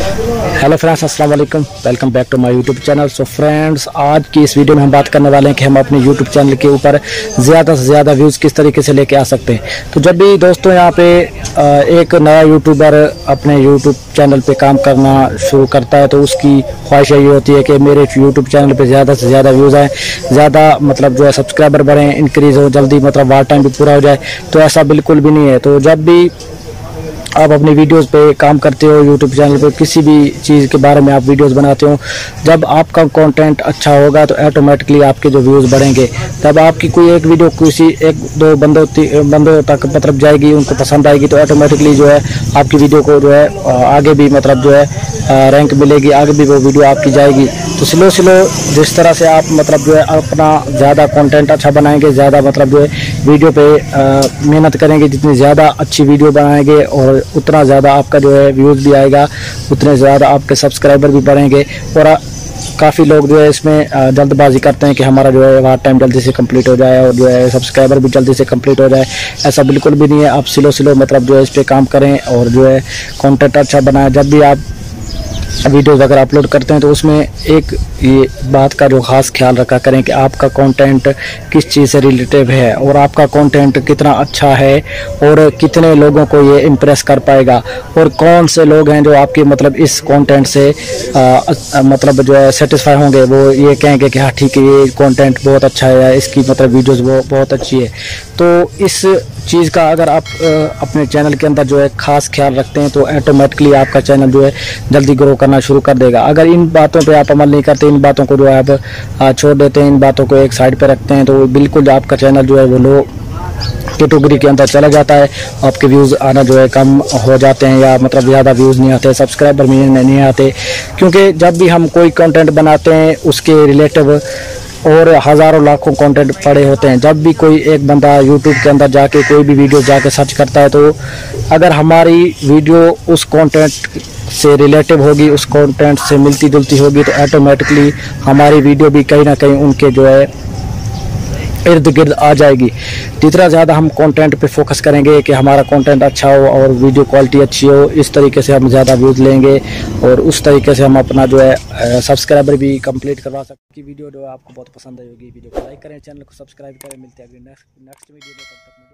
Hello friends, अस्सलाम वालेकुम। Welcome back to my YouTube channel. So friends, आज की इस वीडियो में हम बात करने वाले हैं कि हम अपने यूट्यूब चैनल के ऊपर ज़्यादा से ज़्यादा व्यूज़ किस तरीके से लेके आ सकते हैं। तो जब भी दोस्तों यहाँ पे एक नया यूट्यूबर अपने यूट्यूब चैनल पे काम करना शुरू करता है तो उसकी ख्वाहिश यही होती है कि मेरे यूट्यूब चैनल पे ज़्यादा से ज़्यादा व्यूज़ आए, ज़्यादा मतलब जो है सब्सक्राइबर बढ़ें, इंक्रीज़ हो, जल्दी मतलब वार टाइम भी पूरा हो जाए। तो ऐसा बिल्कुल भी नहीं है। तो जब भी आप अपनी वीडियोस पे काम करते हो, यूट्यूब चैनल पे किसी भी चीज़ के बारे में आप वीडियोस बनाते हो, जब आपका कंटेंट अच्छा होगा तो ऑटोमेटिकली आपके जो व्यूज़ बढ़ेंगे। जब आपकी कोई एक वीडियो किसी एक दो बंदों तक मतलब जाएगी, उनको पसंद आएगी, तो ऑटोमेटिकली जो है आपकी वीडियो को जो है आगे भी मतलब जो है रैंक मिलेगी, आगे भी वो वीडियो आपकी जाएगी। तो स्लो जिस तरह से आप मतलब जो है अपना ज़्यादा कंटेंट अच्छा बनाएंगे, ज़्यादा मतलब जो है वीडियो पे मेहनत करेंगे, जितनी ज़्यादा अच्छी वीडियो बनाएंगे और उतना ज़्यादा आपका जो है व्यूज़ भी आएगा, उतने ज़्यादा आपके सब्सक्राइबर भी बढ़ेंगे। और काफ़ी लोग जो है इसमें जल्दबाजी करते हैं कि हमारा जो है वार टाइम जल्दी से कंप्लीट हो जाए और जो है सब्सक्राइबर भी जल्दी से कंप्लीट हो जाए। ऐसा बिल्कुल भी नहीं है। आप स्लो मतलब जो है इस पर काम करें और जो है कंटेंट अच्छा बनाएं। जब भी आप वीडियोस अगर अपलोड करते हैं तो उसमें एक ये बात का जो खास ख्याल रखा करें कि आपका कंटेंट किस चीज़ से रिलेटिव है और आपका कंटेंट कितना अच्छा है और कितने लोगों को ये इम्प्रेस कर पाएगा, और कौन से लोग हैं जो आपके मतलब इस कंटेंट से मतलब जो है सेटिस्फाई होंगे, वो ये कहेंगे कि हाँ ठीक है, ये कंटेंट बहुत अच्छा है या इसकी मतलब वीडियोज़ वो बहुत अच्छी है। तो इस चीज़ का अगर आप अपने चैनल के अंदर जो है खास ख्याल रखते हैं तो ऑटोमेटिकली आपका चैनल जो है जल्दी ग्रो करना शुरू कर देगा। अगर इन बातों पे आप अमल नहीं करते, इन बातों को जो है आप छोड़ देते हैं, इन बातों को एक साइड पे रखते हैं, तो बिल्कुल आपका चैनल जो है वो लो कैटेगरी के अंदर चला जाता है। आपके व्यूज़ आना जो है कम हो जाते हैं या मतलब ज़्यादा व्यूज़ नहीं आते, सब्सक्राइबर नहीं आते। क्योंकि जब भी हम कोई कंटेंट बनाते हैं उसके रिलेटिव और हज़ारों लाखों कंटेंट पड़े होते हैं। जब भी कोई एक बंदा यूट्यूब के अंदर जाके कोई भी वीडियो जाके सर्च करता है, तो अगर हमारी वीडियो उस कंटेंट से रिलेटिव होगी, उस कंटेंट से मिलती जुलती होगी, तो ऑटोमेटिकली हमारी वीडियो भी कहीं ना कहीं उनके जो है इर्द गिर्द आ जाएगी। जितना ज़्यादा हम कंटेंट पे फोकस करेंगे कि हमारा कंटेंट अच्छा हो और वीडियो क्वालिटी अच्छी हो, इस तरीके से हम ज़्यादा व्यूज़ लेंगे और उस तरीके से हम अपना जो है सब्सक्राइबर भी कंप्लीट करवा सकते हैं। वीडियो जो है आपको बहुत पसंद आई होगी, वीडियो को लाइक करें, चैनल को सब्सक्राइब करें। मिलते हैं अगले नेक्स्ट वीडियो में। तब तक